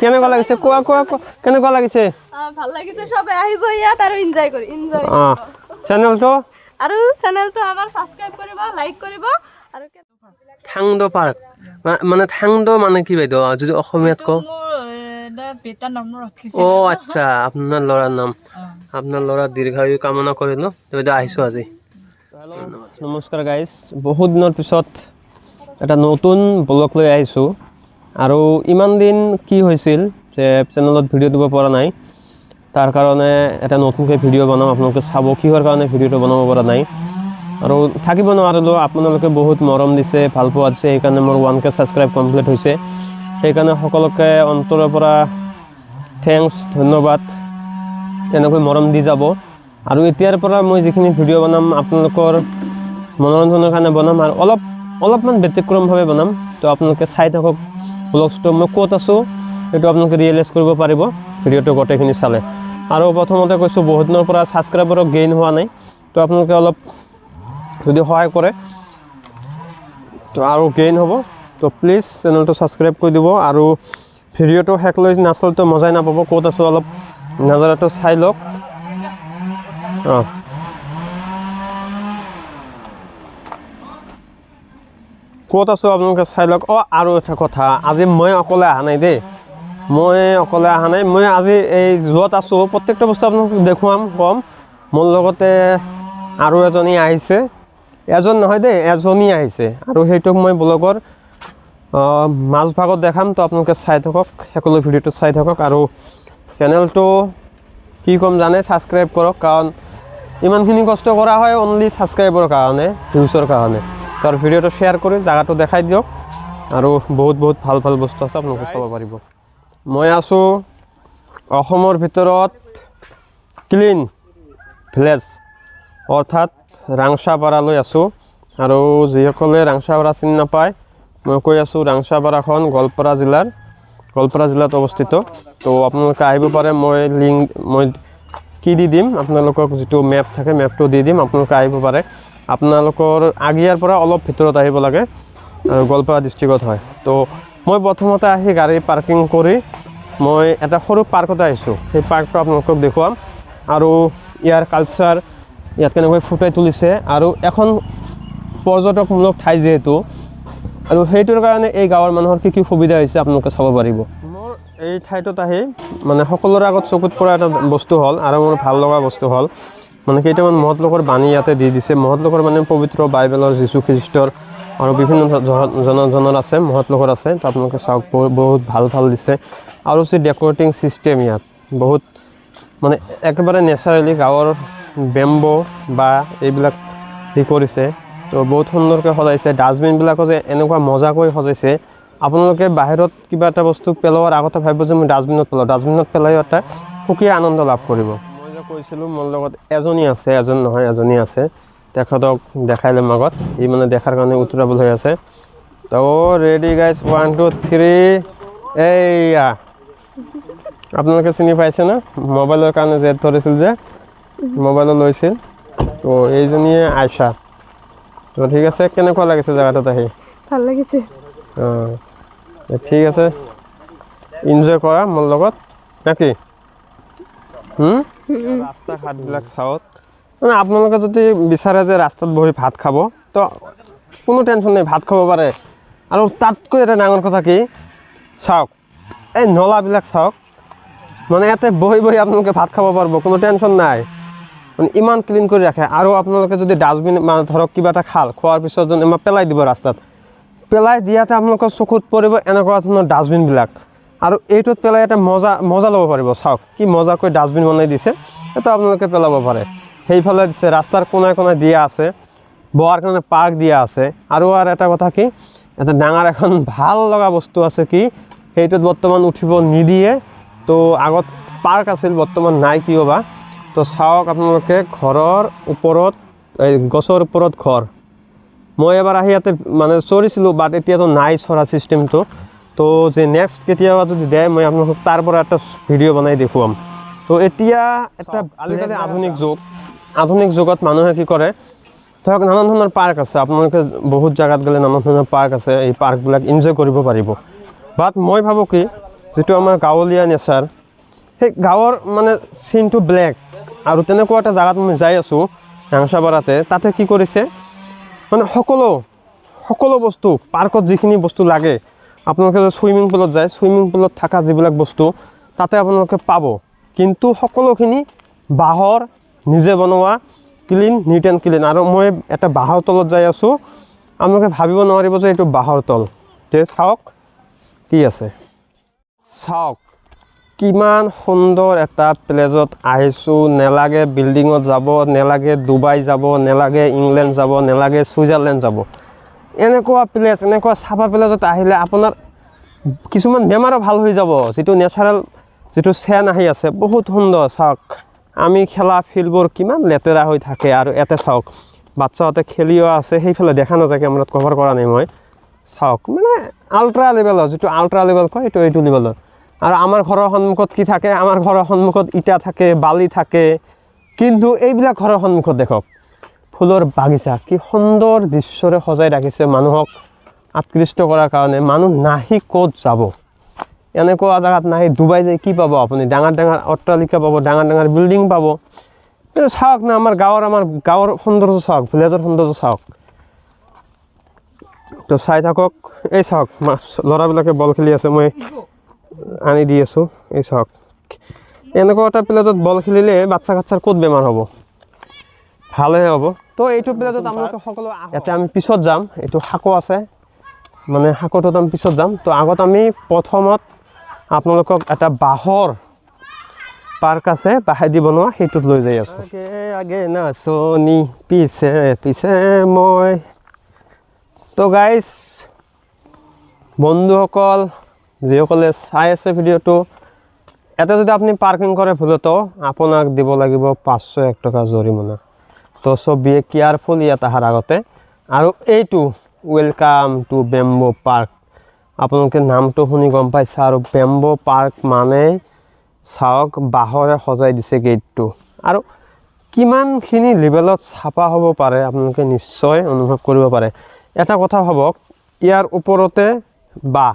কেনেকুৱা লাগিছে কোৱা কেনেকুৱা লাগিছে ভাল লাগিছে সবে আহিব ইয়াত আৰু এনজয় কৰি এনজয় চেনেলটো আৰু চেনেলটো আমাৰ সাবস্ক্ৰাইব কৰিব লাইক কৰিব আৰু থাংদ পাৰ্ক মানে থাংদ মানে কি বাইদেউ যদি অসমীয়াত কওঁ ও আচ্ছা আপোনাৰ ল'ৰাৰ নাম আপোনাৰ ল'ৰা দীৰ্ঘায়ু কামনা কৰিলো বাইদেউ আহিছো আজি নমস্কাৰ গাইজ বহুত দিনৰ পিছত এটা নতুন ব্লগ লৈ আহিছোঁ আৰু ইমান দিন কি হৈছিল যে চেনেলত ভিডিঅ' দিব পৰা নাই তাৰ কাৰণে এটা নতুনকৈ ভিডিঅ' বনাওঁ আপোনালোকে চাব কিহৰ কাৰণে ভিডিঅ'টো বনাব পৰা নাই আৰু থাকিব নোৱাৰিলোঁ আপোনালোকে বহুত মৰম দিছে ভাল পোৱা দিছে সেইকাৰণে মোৰ 1K ছাবস্ক্ৰাইব কমপ্লিট হৈছে সেইকাৰণে সকলোকে অন্তৰৰ পৰা থেংকছ ধন্যবাদ এনেকৈ মৰম দি যাব আৰু এতিয়াৰ পৰা মই যিখিনি ভিডিঅ' বনাম আপোনালোকৰ মনোৰঞ্জনৰ কাৰণে বনাম আৰু অলপমান ব্যতিক্ৰমভাৱে বনাম তো আপোনালোকে চাই থাকক ব্লগছটো মই ক'ত আছোঁ সেইটো আপোনালোকে ৰিয়েলাইজ কৰিব পাৰিব ভিডিঅ'টো গোটেইখিনি চালে আৰু প্ৰথমতে কৈছোঁ বহুত দিনৰ পৰা ছাবস্ক্ৰাইবাৰো গেইন হোৱা নাই তো আপোনালোকে অলপ যদি সহায় কৰে তো আৰু গেইন হ'ব তো প্লিজ চেনেলটো ছাবস্ক্ৰাইব কৰি দিব আৰু ভিডিঅ'টো শেষ লৈ নাচালেতো মজাই নাপাব ক'ত আছোঁ অলপ নজৰাটো চাই লওক ক'ত আছোঁ আপোনালোকে চাই লওক আৰু এটা কথা আজি মই অকলে অহা নাই দেই মই অকলে অহা নাই মই আজি এই য'ত আছোঁ প্ৰত্যেকটা বস্তু আপোনালোকক দেখুৱাম কম মোৰ লগতে আৰু এজনী আহিছে এজন নহয় দেই এজনী আহিছে আৰু সেইটোক মই ব্লগৰ মাজভাগত দেখাম তো আপোনালোকে চাই থাকক সকলো ভিডিঅ'টো চাই থাকক আৰু চেনেলটো কি ক'ম জানে ছাবস্ক্ৰাইব কৰক কাৰণ ইমানখিনি কষ্ট কৰা হয় অনলি ছাবস্ক্ৰাইবৰ কাৰণে ভিউজৰ কাৰণে তাৰ ভিডিঅ'টো শ্বেয়াৰ কৰি জাগাটো দেখাই দিয়ক আৰু বহুত ভাল বস্তু আছে আপোনালোকে চাব পাৰিব মই আছোঁ অসমৰ ভিতৰত ক্লিন ভিলেজ অৰ্থাৎ ৰাংসাপাৰালৈ আছোঁ আৰু যিসকলে ৰাংসাপাৰা চিনি নাপায় মই কৈ আছোঁ ৰাংসাপাৰাখন গোৱালপাৰা জিলাত অৱস্থিত তো আপোনালোকে আহিব পাৰে মই লিংক মই কি দি দিম আপোনালোকক যিটো মেপ থাকে মেপটো দি দিম আপোনালোকে আহিব পাৰে আপোনালোকৰ আগিয়াৰ পৰা অলপ ভিতৰত আহিব লাগে আৰু গোৱালপাৰা ডিষ্ট্ৰিক্টত হয় তো মই প্ৰথমতে আহি গাড়ী পাৰ্কিং কৰি মই এটা সৰু পাৰ্কত আহিছোঁ সেই পাৰ্কটো আপোনালোকক দেখুৱাম আৰু ইয়াৰ কালচাৰ ইয়াত কেনেকৈ ফুটাই তুলিছে আৰু এখন পৰ্যটকমূলক ঠাই যিহেতু আৰু সেইটোৰ কাৰণে এই গাঁৱৰ মানুহৰ কি সুবিধা হৈছে আপোনালোকে চাব পাৰিব মোৰ এই ঠাইটোত আহি মানে সকলোৰে আগত চকুত পৰা এটা বস্তু হ'ল আৰু মোৰ ভাল লগা বস্তু হ'ল মানে কেইটামান মহৎলোকৰ বাণী ইয়াতে দি দিছে মহৎলোকৰ মানে পবিত্ৰ বাইবেলৰ যীশু খ্ৰীষ্টৰ আৰু বিভিন্ন জনৰ আছে মহৎলোকৰ আছে তো আপোনালোকে চাওক বহুত ভাল দিছে আৰু যি ডেকৰেটিং চিষ্টেম ইয়াত বহুত মানে একেবাৰে নেচাৰেলি গাঁৱৰ বেম্বো বা এইবিলাক কি কৰিছে তো বহুত সুন্দৰকৈ সজাইছে ডাষ্টবিনবিলাকো যে এনেকুৱা মজাকৈ সজাইছে আপোনালোকে বাহিৰত কিবা এটা বস্তু পেলোৱাৰ আগতে ভাবিব যে মই ডাষ্টবিনত পেলাই এটা সুকীয়া আনন্দ লাভ কৰিব মই যে কৈছিলোঁ মোৰ লগত এজনী আছে তেখেতক দেখাই ল'ম আগত ই মানে দেখাৰ কাৰণে উতৰাবলৈ হৈ আছে তো ৰেডি গাইজ 1 2 3 এইয়া আপোনালোকে চিনি পাইছে না মোবাইলৰ কাৰণে জেদ ধৰিছিল যে মোবাইলো লৈছিল তো এইজনীয়ে আইছা তো ঠিক আছে কেনেকুৱা লাগিছে জেগাটোত আহি ভাল লাগিছে ঠিক আছে এনজয় কৰা মোৰ লগত নাকি ৰাস্তা ঘাটবিলাক চাওক মানে আপোনালোকে যদি বিচাৰে যে ৰাস্তাত বহি ভাত খাব তো কোনো টেনশ্যন নাই ভাত খাব পাৰে আৰু তাতকৈ এটা ডাঙৰ কথা কি চাওক এই নলাবিলাক চাওক মানে ইয়াতে বহি আপোনালোকে ভাত খাব পাৰিব কোনো টেনশ্যন নাই মানে ইমান ক্লিন কৰি ৰাখে আৰু আপোনালোকে যদি ডাষ্টবিন মানে ধৰক কিবা এটা খোৱাৰ পিছত যদি পেলাই দিব ৰাস্তাত পেলাই দিয়াতে আপোনালোকৰ চকুত পৰিব এনেকুৱা ধৰণৰ ডাষ্টবিনবিলাক আৰু এইটোত পেলাই এটা মজা ল'ব পাৰিব চাওক কি মজাকৈ ডাষ্টবিন বনাই দিছে এইটো আপোনালোকে পেলাব পাৰে সেইফালে দিছে ৰাস্তাৰ কোণাই দিয়া আছে বহাৰ কাৰণে পাৰ্ক দিয়া আছে আৰু এটা কথা কি এটা ডাঙৰ এখন ভাল লগা বস্তু আছে কি সেইটোত বৰ্তমান উঠিব নিদিয়ে তো আগত পাৰ্ক আছিল বৰ্তমান নাই কিয় বা তো চাওক আপোনালোকে ঘৰৰ ওপৰত এই গছৰ ওপৰত ঘৰ মই এবাৰ আহি ইয়াতে মানে চৰিছিলোঁ বাট এতিয়াতো নাই চৰা চিষ্টেমটো তো যে নেক্সট কেতিয়াবা যদি দিয়ে মই আপোনালোকক তাৰ পৰা এটা ভিডিঅ' বনাই দেখুৱাম তো এতিয়া এটা আজিকালি আধুনিক যুগত মানুহে কি কৰে ধৰক নানান ধৰণৰ পাৰ্ক আছে আপোনালোকে বহুত জাগাত গ'লে নানান ধৰণৰ পাৰ্ক আছে এই পাৰ্কবিলাক এনজয় কৰিব পাৰিব বাট মই ভাবোঁ কি যিটো আমাৰ গাঁৱলীয়া নেচাৰ সেই গাঁৱৰ মানে চিনটো ব্লেক আৰু তেনেকুৱা এটা জেগাত মই যাই আছোঁ ৰাংচাপাৰাতে তাতে কি কৰিছে মানে সকলো বস্তু পাৰ্কত যিখিনি বস্তু লাগে আপোনালোকে যদি ছুইমিং পুলত যায় ছুইমিং পুলত থকা যিবিলাক বস্তু তাতে আপোনালোকে পাব কিন্তু সকলোখিনি বাঁহৰ নিজে বনোৱা ক্লিন নিট এণ্ড ক্লিন আৰু মই এটা বাঁহৰ তলত যাই আছোঁ আপোনালোকে ভাবিব নোৱাৰিব যে এইটো বাঁহৰ তল তে চাওক কি আছে চাওক কিমান সুন্দৰ এটা প্লেজত আহিছোঁ নেলাগে বিল্ডিঙত যাব নেলাগে ডুবাই যাব নেলাগে ইংলেণ্ড যাব নেলাগে ছুইজাৰলেণ্ড যাব এনেকুৱা প্লেচ এনেকুৱা চাফা প্লেজত আহিলে আপোনাৰ কিছুমান বেমাৰো ভাল হৈ যাব যিটো নেচাৰেল যিটো চেন আহি আছে বহুত সুন্দৰ চাওক আমি খেলা ফিল্ডবোৰ কিমান লেতেৰা হৈ থাকে আৰু ইয়াতে চাওক বাচ্চাহঁতে খেলিও আছে সেইফালে দেখা নাযায় কেমেৰাত কভাৰ কৰা নাই মই চাওক মানে আল্ট্ৰা লেভেলৰ যিটো আল্ট্ৰা লেভেল কয় এইটো লেভেলৰ আৰু আমাৰ ঘৰৰ সন্মুখত কি থাকে আমাৰ ঘৰৰ সন্মুখত ইটা থাকে বালি থাকে কিন্তু এইবিলাক ঘৰৰ সন্মুখত দেখক ফুলৰ বাগিচা কি সুন্দৰ দৃশ্যৰে সজাই ৰাখিছে মানুহক আকৃষ্ট কৰাৰ কাৰণে মানুহ নাহি ক'ত যাব এনেকুৱা জেগাত নাহি ডুবাই যাই কি পাব আপুনি ডাঙৰ অট্টালিকা পাব ডাঙৰ বিল্ডিং পাব কিন্তু চাওক না আমাৰ গাঁৱৰ সৌন্দৰ্য চাওক ভিলেজৰ সৌন্দৰ্য চাওক তো চাই থাকক এই চাওক ল'ৰাবিলাকে বল খেলি আছে মই আনি দি আছোঁ এই চাওক এনেকুৱা এটা প্লেজত বল খেলিলে বাচ্চা কাচ্চাৰ ক'ত বেমাৰ হ'ব ভালহে হ'ব তো এইটো প্লেজত আপোনালোকে সকলো ইয়াতে আমি পিছত যাম এইটো শাকো আছে মানে শাকটোত আমি পিছত যাম তো আগত আমি প্ৰথমত আপোনালোকক এটা বাঁহৰ পাৰ্ক আছে বাঁহেদি বনোৱা সেইটোত লৈ যাই আছোঁ আগে নাচনি পিছে মই তো গাইজ বন্ধুসকল যিসকলে চাই আছে ভিডিঅ'টো এটা যদি আপুনি পাৰ্কিং কৰে ভুলতো আপোনাক দিব লাগিব 501 টকা জৰিমনা তো সব বি কেয়াৰফুল ইয়াত অহাৰ আগতে আৰু এইটো ৱেলকাম টু বেম্বো পাৰ্ক আপোনালোকে নামটো শুনি গম পাইছে আৰু বেম্বো পাৰ্ক মানে চাওক বাঁহৰে সজাই দিছে গেটটো আৰু কিমানখিনি লেভেলত চাফা হ'ব পাৰে আপোনালোকে নিশ্চয় অনুভৱ কৰিব পাৰে এটা কথা ভাবক ইয়াৰ ওপৰতে বাঁহ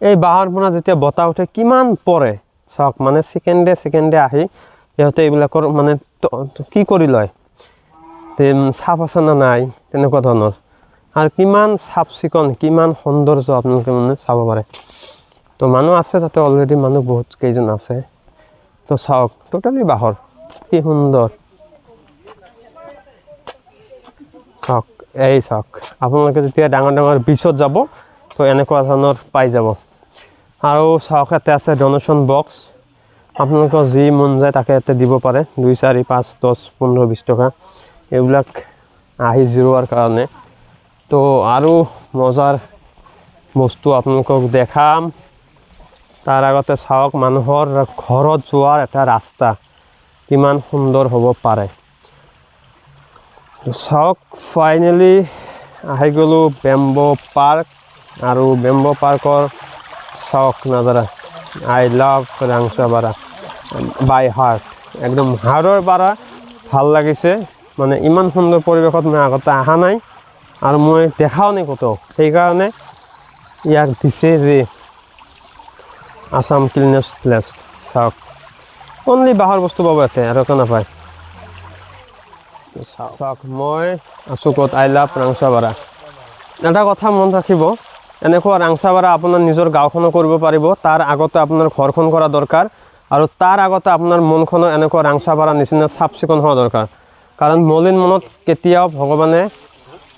এই বাঁহৰ পৰা যেতিয়া বতাহ উঠে কিমান পৰে চাওক মানে ছেকেণ্ডে আহি ইহঁতে এইবিলাকৰ মানে কি কৰি লয় চাফ আছে না নাই তেনেকুৱা ধৰণৰ আৰু কিমান চাফ চিকুণ কিমান সৌন্দৰ্য আপোনালোকে মানে চাব পাৰে তো মানুহ আছে তাতে অলৰেডি মানুহ বহুত কেইজন আছে তো চাওক টোটেলি বাঁহৰ কি সুন্দৰ চাওক এই চাওক আপোনালোকে যেতিয়া ডাঙৰ বিচত যাব তো এনেকুৱা ধৰণৰ পাই যাব আৰু চাওক ইয়াতে আছে ডনেশ্যন বক্স আপোনালোকৰ যি মন যায় তাকে ইয়াতে দিব পাৰে 2 4 5 10 15 20 টকা এইবিলাক আহি জিৰোৱাৰ কাৰণে তো আৰু মজাৰ বস্তু আপোনালোকক দেখাম তাৰ আগতে চাওক মানুহৰ ঘৰত যোৱাৰ এটা ৰাস্তা কিমান সুন্দৰ হ'ব পাৰে চাওক ফাইনেলি আহি গ'লো বেম্বো পাৰ্ক আৰু বেম্বো পাৰ্কৰ চাওক নাজাৰা I love Rangchapara by heart একদম হাৰ্টৰ পৰা ভাল লাগিছে মানে ইমান সুন্দৰ পৰিৱেশত মই আগতে অহা নাই আৰু মই দেখাও নাই ক'তো সেইকাৰণে ইয়াক দিছে যে আসাম ক্লিনেষ্ট প্লেচ চাওক অনলি বাঁহৰ বস্তু পাব ইয়াতে আৰু একো নাপায় চাওক মই আছোঁ ক'ত আই লাভ ৰাংচাপাৰা এটা কথা মন ৰাখিব এনেকুৱা ৰাংচাপাৰা আপোনাৰ নিজৰ গাঁওখনো কৰিব পাৰিব তাৰ আগতে আপোনাৰ ঘৰখন কৰা দৰকাৰ আৰু তাৰ আগতে আপোনাৰ মনখনো এনেকুৱা ৰাংচাপাৰা নিচিনা চাফ চিকুণ হোৱা দৰকাৰ কাৰণ মলিন মনত কেতিয়াও ভগৱানে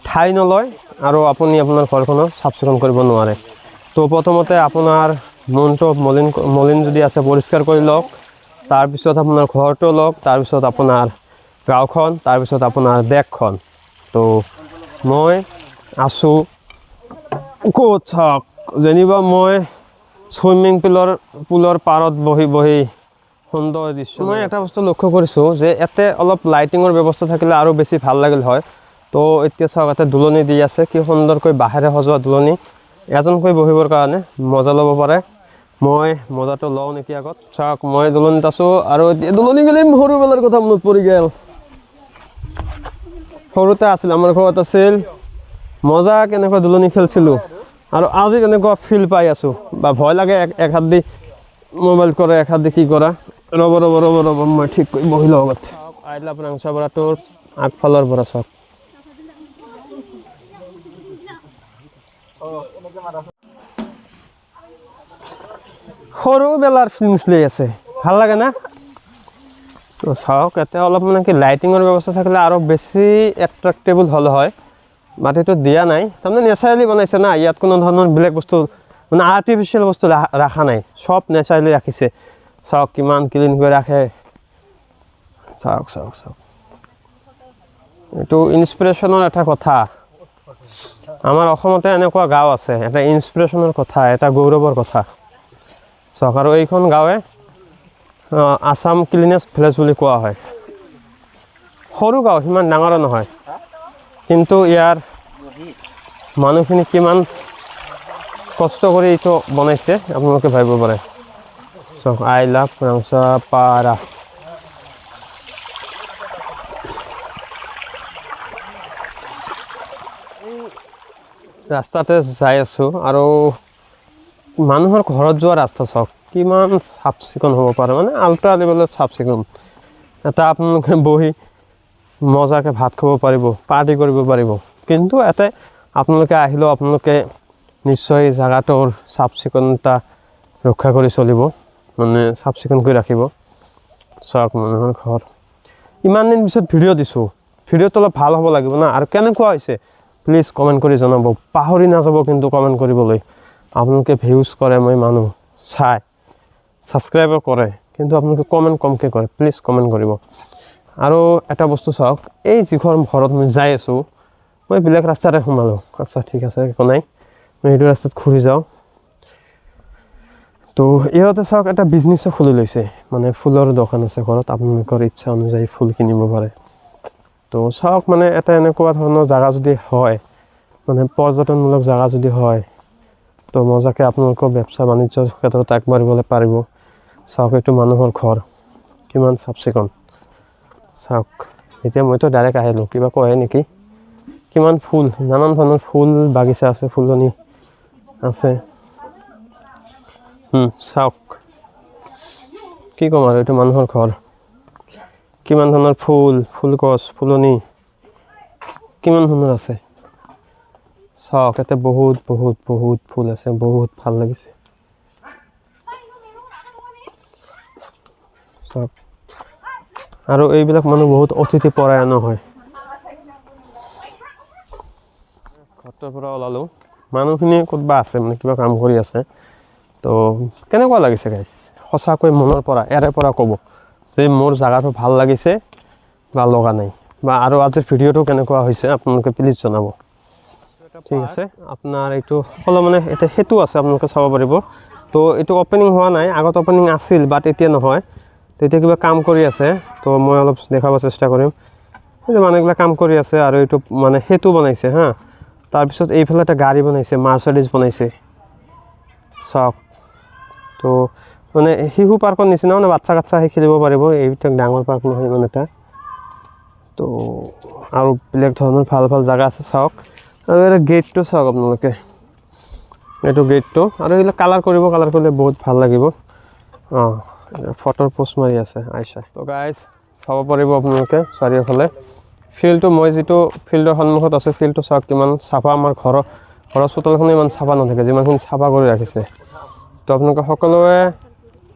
ঠাই নলয় আৰু আপুনি আপোনাৰ ঘৰখনো চাফ চিকুণ কৰিব নোৱাৰে তো প্ৰথমতে আপোনাৰ মনটো মলিন যদি আছে পৰিষ্কাৰ কৰি লওক তাৰপিছত আপোনাৰ ঘৰটো লওক তাৰপিছত আপোনাৰ গাঁওখন তাৰপিছত আপোনাৰ দেশখন তো মই আছোঁ ক'ত চাওক যেনিবা মই ছুইমিং পুলৰ পাৰত বহি সুন্দৰ দৃশ্য মই এটা বস্তু লক্ষ্য কৰিছোঁ যে ইয়াতে অলপ লাইটিঙৰ ব্যৱস্থা থাকিলে আৰু বেছি ভাল লাগিল হয় তো এতিয়া চাওক ইয়াতে দুলনি দি আছে কি সুন্দৰকৈ বাঁহেৰে সজোৱা দুলনি এজনকৈ বহিবৰ কাৰণে মজা ল'ব পাৰে মই মজাটো লওঁ নেকি আগত চাওক মই দুলনিত আছোঁ আৰু এতিয়া দুলনি গ'লে সৰুবেলাৰ কথা মনত পৰি গ'ল সৰুতে আছিল আমাৰ ঘৰত আছিল মজা কেনেকুৱা দুলনি খেলিছিলোঁ আৰু আজি কেনেকুৱা ফিল পাই আছোঁ বা ভয় লাগে এক হাত দি মোবাইল কৰে এক হাত দি কি কৰা ৰ'ব মই ঠিক কৰি বহি লওঁ আগত আহিলে আপোনাৰ ৰাংচাপাৰাটোৰ আগফালৰ পৰা চাওক সৰু বেলাৰ ফিল্মছ লৈ আছে ভাল লাগে না তো চাওক এতিয়া অলপ মানে কি লাইটিঙৰ ব্যৱস্থা থাকিলে আৰু বেছি এট্ৰেক্টেবল হ'ল হয় বাট এইটো দিয়া নাই তাৰমানে নেচাৰেলি বনাইছে না ইয়াত কোনো ধৰণৰ বেলেগ বস্তু মানে আৰ্টিফিচিয়েল বস্তু ৰাখা নাই সব নেচাৰেলি ৰাখিছে চাওক কিমান ক্লিন কৰি ৰাখে চাওক এইটো ইনস্পিৰেশ্যনৰ এটা কথা আমাৰ অসমতে এনেকুৱা গাঁও আছে এটা ইনস্পিৰেশ্যনৰ কথা এটা গৌৰৱৰ কথা চাওক আৰু এইখন গাঁৱে আসাম ক্লিনেষ্ট ভিলেজ বুলি কোৱা হয় সৰু গাঁও সিমান ডাঙৰো নহয় কিন্তু ইয়াৰ মানুহখিনি কিমান কষ্ট কৰি এইটো বনাইছে আপোনালোকে ভাবিব পাৰে চাওক আই লাভ ৰাংসাপাৰা ৰাস্তাতে যাই আছোঁ আৰু মানুহৰ ঘৰত যোৱা ৰাস্তা চাওক কিমান চাফ চিকুণ হ'ব পাৰে মানে আল্ট্ৰা লেভেলত চাফ চিকুণ এটা আপোনালোকে বহি মজাকৈ ভাত খাব পাৰিব পাৰ্টি কৰিব পাৰিব কিন্তু এটাই আপোনালোকে আহিলেও আপোনালোকে নিশ্চয় জাগাটোৰ চাফ চিকুণতা ৰক্ষা কৰি চলিব মানে চাফ চিকুণ কৰি ৰাখিব চাওক মানুহৰ ঘৰ ইমান দিন পিছত ভিডিঅ' দিছোঁ ভিডিঅ'টো অলপ ভাল হ'ব লাগিব না আৰু কেনেকুৱা হৈছে প্লিজ কমেণ্ট কৰি জনাব পাহৰি নাযাব কিন্তু কমেণ্ট কৰিবলৈ আপোনালোকে ভিউজ কৰে মই মানুহ চাই ছাবস্ক্ৰাইবো কৰে কিন্তু আপোনালোকে কমেণ্ট কমকৈ কৰে প্লিজ কমেণ্ট কৰিব আৰু এটা বস্তু চাওক এই যিখন ঘৰত মই যাই আছোঁ মই বেলেগ ৰাস্তাৰে সোমালোঁ আচ্ছা ঠিক আছে একো নাই মই সেইটো ৰাস্তাত ঘূৰি যাওঁ তো ইহঁতে চাওক এটা বিজনেছো খুলি লৈছে মানে ফুলৰ দোকান আছে ঘৰত আপোনালোকৰ ইচ্ছা অনুযায়ী ফুল কিনিব পাৰে তো চাওক মানে এটা এনেকুৱা ধৰণৰ জাগা যদি হয় মানে পৰ্যটনমূলক জাগা যদি হয় তো মজাকৈ আপোনালোকৰ ব্যৱসা বাণিজ্যৰ ক্ষেত্ৰত আগবাঢ়িবলৈ পাৰিব চাওক এইটো মানুহৰ ঘৰ কিমান চাফ চিকুণ চাওক এতিয়া মইতো ডাইৰেক্ট আহিলোঁ কিবা কয় নেকি কিমান ফুল নানান ধৰণৰ ফুল বাগিচা আছে ফুলনি আছে চাওক কি ক'ম আৰু এইটো মানুহৰ ঘৰ কিমান ধৰণৰ ফুলগছ ফুলনি কিমান ধৰণৰ আছে চাওক ইয়াতে বহুত ফুল আছে বহুত ভাল লাগিছে চাওক আৰু এইবিলাক মানুহ বহুত অতিথি পৰায়ণ হয় ঘৰটোৰ পৰা ওলালোঁ মানুহখিনি ক'তবা আছে মানে কিবা কাম কৰি আছে তো কেনেকুৱা লাগিছে গাইজ সঁচাকৈ মনৰ পৰা ইয়াৰে পৰা ক'ব যে মোৰ জাগাটো ভাল লাগিছে বা লগা নাই বা আৰু আজিৰ ভিডিঅ'টো কেনেকুৱা হৈছে আপোনালোকে প্লিজ জনাব ঠিক আছে আপোনাৰ এইটো সকলো মানে এতিয়া সেইটো আছে আপোনালোকে চাব পাৰিব তো এইটো অপেনিং হোৱা নাই আগত অপেনিং আছিল বাট এতিয়া নহয় তেতিয়া কিবা কাম কৰি আছে তো মই অলপ দেখাব চেষ্টা কৰিম এই মানুহবিলাক কাম কৰি আছে আৰু এইটো মানে সেইটো বনাইছে হা তাৰপিছত এইফালে এটা গাড়ী বনাইছে মাৰ্চাডিজ বনাইছে চাওক তো মানে শিশু পাৰ্কৰ নিচিনা মানে বাচ্চা কাচ্চা আহি খেলিব পাৰিব এইবিলাক ডাঙৰ পাৰ্ক নহয় ইমান এটা তো আৰু বেলেগ ধৰণৰ ভাল জাগা আছে চাওক আৰু এটা গেটটো চাওক আপোনালোকে এইটো গেটটো আৰু এইবিলাক কালাৰ কৰিলে বহুত ভাল লাগিব ফটোৰ পোষ্ট মাৰি আছে আইছা তো গাইজ চাব পাৰিব আপোনালোকে চাৰিওফালে ফিল্ডটো মই যিটো ফিল্ডৰ সন্মুখত আছে ফিল্ডটো চাওক কিমান চাফা আমাৰ ঘৰৰ চোতালখন ইমান চাফা নাথাকে যিমানখিনি চাফা কৰি ৰাখিছে তো আপোনালোকে সকলোৱে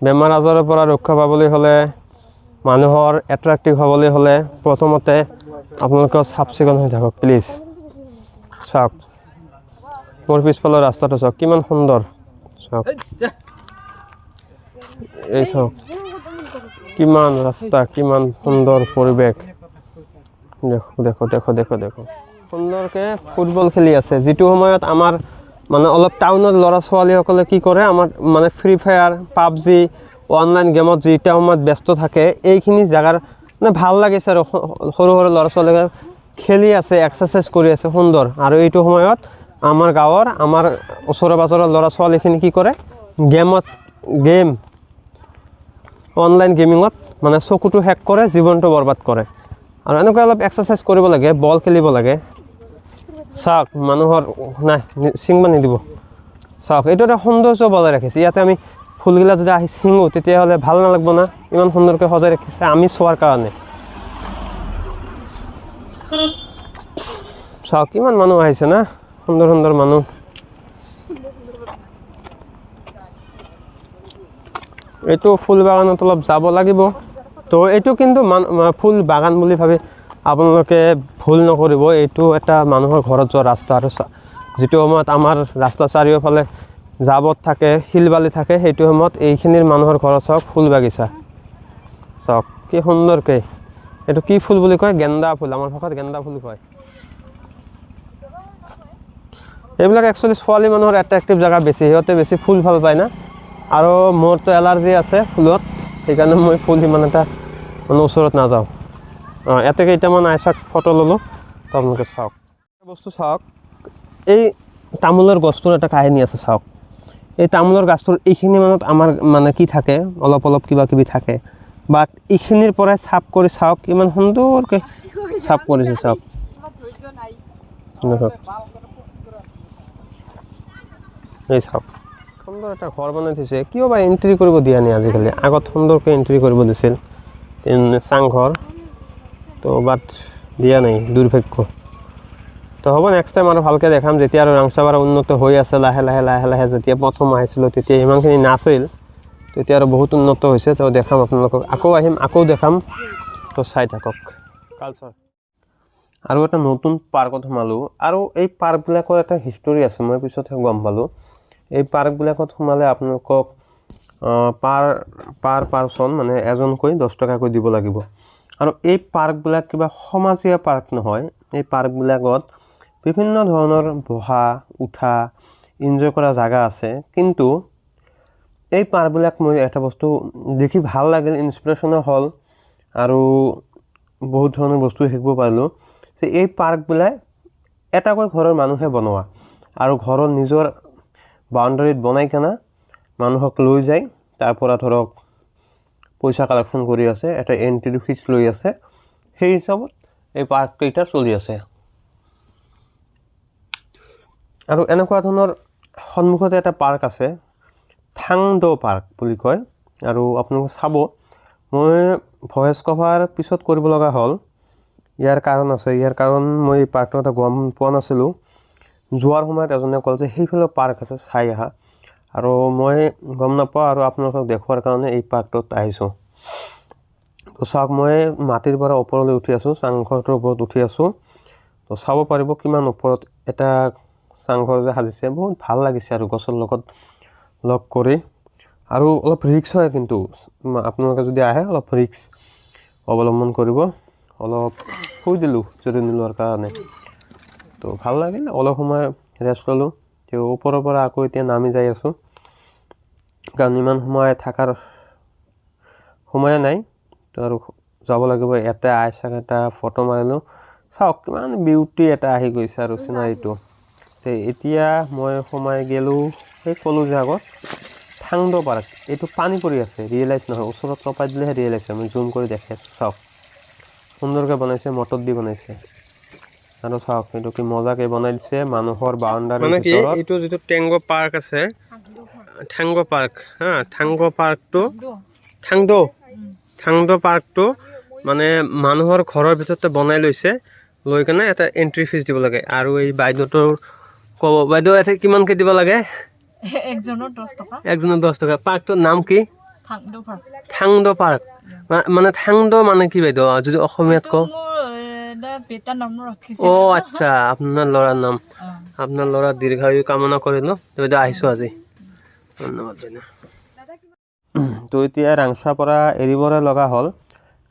বেমাৰ আজাৰৰ পৰা ৰক্ষা পাবলৈ হ'লে মানুহৰ এট্ৰেক্টিভ হ'বলৈ হ'লে প্ৰথমতে আপোনালোকৰ চাফ চিকুণ হৈ থাকক প্লিজ চাওক মোৰ পিছফালৰ ৰাস্তাটো চাওক কিমান সুন্দৰ চাওক এই চাওক কিমান ৰাস্তা কিমান সুন্দৰ পৰিৱেশ দেখো সুন্দৰকৈ ফুটবল খেলি আছে যিটো সময়ত আমাৰ মানে অলপ টাউনৰ ল'ৰা ছোৱালীসকলে কি কৰে আমাৰ মানে ফ্ৰী ফায়াৰ পাবজি অনলাইন গেমত যিটা সময়ত ব্যস্ত থাকে এইখিনি জেগাৰ মানে ভাল লাগিছে আৰু সৰু ল'ৰা ছোৱালীয়ে খেলি আছে এক্সাৰচাইজ কৰি আছে সুন্দৰ আৰু এইটো সময়ত আমাৰ গাঁৱৰ আমাৰ ওচৰে পাজৰৰ ল'ৰা ছোৱালীখিনি কি কৰে গেম অনলাইন গেমিঙত মানে চকুটো হেক কৰে জীৱনটো বৰবাদ কৰে আৰু এনেকৈ অলপ এক্সাৰচাইজ কৰিব লাগে বল খেলিব লাগে চাওক মানুহৰ নাই ছিঙিব নিদিব চাওক এইটো এটা সৌন্দৰ্য বজাই ৰাখিছে ইয়াতে আমি ফুলগিলা যদি আহি ছিঙো তেতিয়াহ'লে ভাল নালাগিব না ইমান সুন্দৰকৈ সজাই ৰাখিছে আমি চোৱাৰ কাৰণে চাওক কিমান মানুহ আহিছে না সুন্দৰ সুন্দৰ মানুহ এইটো ফুল বাগানত অলপ যাব লাগিব তো এইটো কিন্তু ফুল বাগান বুলি ভাবি আপোনালোকে ভুল নকৰিব এইটো এটা মানুহৰ ঘৰত যোৱা ৰাস্তা আৰু যিটো সময়ত আমাৰ ৰাস্তা চাৰিওফালে জাবত থাকে শিলবালি থাকে সেইটো সময়ত এইখিনিৰ মানুহৰ ঘৰত চাওক ফুল বাগিচা চাওক কি সুন্দৰকৈ এইটো কি ফুল বুলি কয় গেন্দা ফুল আমাৰ ভাষাত গেন্দা ফুল কয় এইবিলাক একচুৱেলি ছোৱালী মানুহৰ এট্ৰেক্টিভ জেগা বেছি সিহঁতে বেছি ফুল ভাল পায় না আৰু মোৰতো এলাৰ্জি আছে ফুলত সেইকাৰণে মই ফুল সিমান এটা মানে ওচৰত নাযাওঁ ইয়াতে কেইটামান আইচাক ফটো ল'লোঁ তো আপোনালোকে চাওক বস্তু চাওক এই তামোলৰ গছটোৰ এটা কাহিনী আছে চাওক এই তামোলৰ গছটোৰ এইখিনি মানত আমাৰ মানে কি থাকে অলপ অলপ কিবা কিবি থাকে বাট এইখিনিৰ পৰাই চাপ কৰি চাওক ইমান সুন্দৰকৈ চাপ কৰিছে চাওক এই চাওক সুন্দৰ এটা ঘৰ বনাই থৈছে কিয় বা এণ্ট্ৰি কৰিব দিয়া নাই আজিকালি আগত সুন্দৰকৈ এণ্ট্ৰি কৰিব দিছিল চাংঘৰ তো বাট দিয়া নাই দুৰ্ভাগ্য তো হ'ব নেক্সট টাইম আৰু ভালকৈ দেখাম যেতিয়া আৰু ৰাংচাপাৰা উন্নত হৈ আছে লাহে লাহে লাহে লাহে যেতিয়া প্ৰথম আহিছিলোঁ তেতিয়া ইমানখিনি নাছিল তেতিয়া আৰু বহুত উন্নত হৈছে তো দেখাম আপোনালোকক আকৌ আহিম আকৌ দেখাম তো চাই থাকক কালচাৰ আৰু এটা নতুন পাৰ্কত সোমালোঁ আৰু এই পাৰ্কবিলাকৰ এটা হিষ্টৰী আছে মই পিছতহে গম পালোঁ এই পাৰ্কবিলাকত সোমালে আপোনালোকক পাৰ পাৰ্চন মানে এজনকৈ 10 টকাকৈ দিব লাগিব আৰু এই পাৰ্কবিলাক কিবা সমাজীয়া পাৰ্ক নহয় এই পাৰ্কবিলাকত বিভিন্ন ধৰণৰ বহা উঠা এনজয় কৰা জাগা আছে কিন্তু এই পাৰ্কবিলাক মই এটা বস্তু দেখি ভাল লাগিল ইনস্পিৰেশ্যনো হ'ল আৰু বহুত ধৰণৰ বস্তু শিকিব পাৰিলোঁ যে এই পাৰ্কবিলাক এটাকৈ ঘৰৰ মানুহে বনোৱা আৰু ঘৰৰ নিজৰ বাউণ্ডাৰীত বনাই কেনে মানুহক লৈ যায় তাৰ পৰা ধৰক পইচা কালেকশ্যন কৰি আছে এটা এণ্ট্ৰি ফিজ লৈ আছে সেই হিচাপত এই পাৰ্ককেইটা চলি আছে আৰু এনেকুৱা ধৰণৰ সন্মুখতে এটা পাৰ্ক আছে থাংড পাৰ্ক বুলি কয় আৰু আপোনালোকে চাব মই ভয়েস কভাৰ পিছত কৰিব লগা হ'ল ইয়াৰ কাৰণ আছে ইয়াৰ কাৰণ মই এই পাৰ্কটো এটা গম পোৱা নাছিলোঁ যোৱাৰ সময়ত এজনে ক'লে যে সেইফালে পাৰ্ক আছে চাই আহা আৰু মই গম নাপাওঁ আৰু আপোনালোকক দেখুৱাৰ কাৰণে এই পাৰ্কটোত আহিছোঁ তো চাওক মই মাটিৰ পৰা ওপৰলৈ উঠি আছোঁ চাংঘৰটোৰ ওপৰত উঠি আছোঁ তো চাব পাৰিব কিমান ওপৰত এটা চাংঘৰ যে সাজিছে বহুত ভাল লাগিছে আৰু গছৰ লগত লগ কৰি আৰু অলপ ৰিক্স হয় কিন্তু আপোনালোকে যদি আহে অলপ ৰিক্স অৱলম্বন কৰিব অলপ শুই দিলোঁ যদি নোলোৱাৰ কাৰণে তো ভাল লাগিল অলপ সময় ৰেষ্ট ল'লোঁ তো ওপৰৰ পৰা আকৌ এতিয়া নামি যাই আছোঁ কাৰণ ইমান সময় থকাৰ সময়ে নাই তো আৰু যাব লাগিব ইয়াতে আইচাক এটা ফটো মাৰিলোঁ চাওক কিমান বিউটি এটা আহি গৈছে আৰু চিনাৰীটো তো এতিয়া মই সোমাই গ'লোঁ সেই ক'লোঁ যে আগত থাংড পাৰ্ক এইটো পানী পৰি আছে ৰিয়েলাইজ নহয় ওচৰত চপাই দিলেহে ৰিয়েলাইজ হয় মই জুম কৰি দেখি আছোঁ চাওক সুন্দৰকৈ বনাইছে মটৰ দি বনাইছে আৰু চাওক এইটো কি মজাকৈ বনাই দিছে মানুহৰ বাউণ্ডাৰীৰ ভিতৰত এইটো যিটো টেংগ পাৰ্ক আছে থাংগ পাৰ্ক হা থাংগ পাৰ্কটো থাংড পাৰ্কটো মানে মানুহৰ ঘৰৰ ভিতৰতে বনাই লৈছে লৈ কেনে এটা এণ্ট্ৰি ফিজ দিব লাগে আৰু এই বাইদেউটোৰ ক'ব বাইদেউ ইয়াতে কিমানকৈ দিব লাগে একজনৰ 10 টকা পাৰ্কটোৰ নাম কি থাংড পাৰ্ক মানে থাংড মানে কি বাইদেউ যদি অসমীয়াত কওঁ অঁ আচ্ছা আপোনাৰ ল'ৰাৰ নাম আপোনাৰ ল'ৰা দীৰ্ঘায়ু কামনা কৰিলোঁ বাইদেউ আহিছোঁ আজি ধন্যবাদ বাইদেউ তো এতিয়া ৰাংচাপাৰা এৰিবৰে লগা হ'ল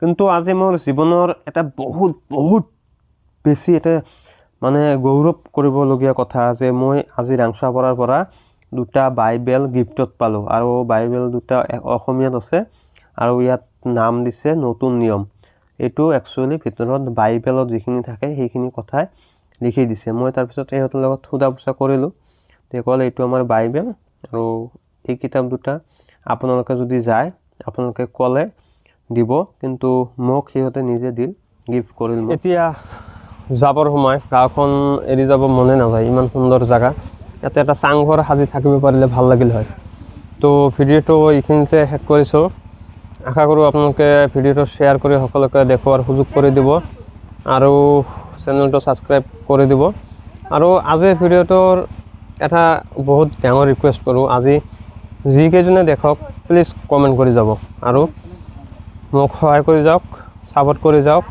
কিন্তু আজি মোৰ জীৱনৰ এটা বহুত বেছি এটা মানে গৌৰৱ কৰিবলগীয়া কথা যে মই আজি ৰাংচাপাৰাৰ পৰা 2টা বাইবেল গিফ্টত পালোঁ আৰু বাইবেল 2টা অসমীয়াত আছে আৰু ইয়াত নাম দিছে নতুন নিয়ম এইটো একচুৱেলি ভিতৰত বাইবেলত যিখিনি থাকে সেইখিনি কথাই লিখি দিছে মই তাৰপিছত সিহঁতৰ লগত সোধা পোছা কৰিলোঁ তেওঁ ক'লে এইটো আমাৰ বাইবেল আৰু এই কিতাপ 2টা আপোনালোকে যদি যায় আপোনালোকে ক'লে দিব কিন্তু মোক সিহঁতে নিজে দিল গিফ্ট কৰিল এতিয়া যাবৰ সময় গাঁওখন এৰি যাব মনে নাযায়, ইমান সুন্দৰ জেগা। ইয়াতে এটা চাংঘৰ সাজি থাকিব পাৰিলে ভাল লাগিল হয়। তো ভিডিঅ'টো এইখিনিতে শেষ কৰিছোঁ। আশা কৰোঁ আপোনালোকে ভিডিঅ'টো শ্বেয়াৰ কৰি সকলোকে দেখুৱাৰ সুযোগ কৰি দিব আৰু চেনেলটো ছাবস্ক্ৰাইব কৰি দিব। আৰু আজিৰ ভিডিঅ'টোৰ এটা বহুত ডাঙৰ ৰিকুৱেষ্ট কৰোঁ, আজি যিকেইজনে দেখক প্লিজ কমেণ্ট কৰি যাব আৰু মোক সহায় কৰি যাওক, ছাপোৰ্ট কৰি যাওক।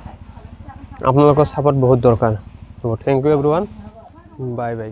আপোনালোকৰ ছাপোৰ্ট বহুত দৰকাৰ। তো thank you everyone, bye by.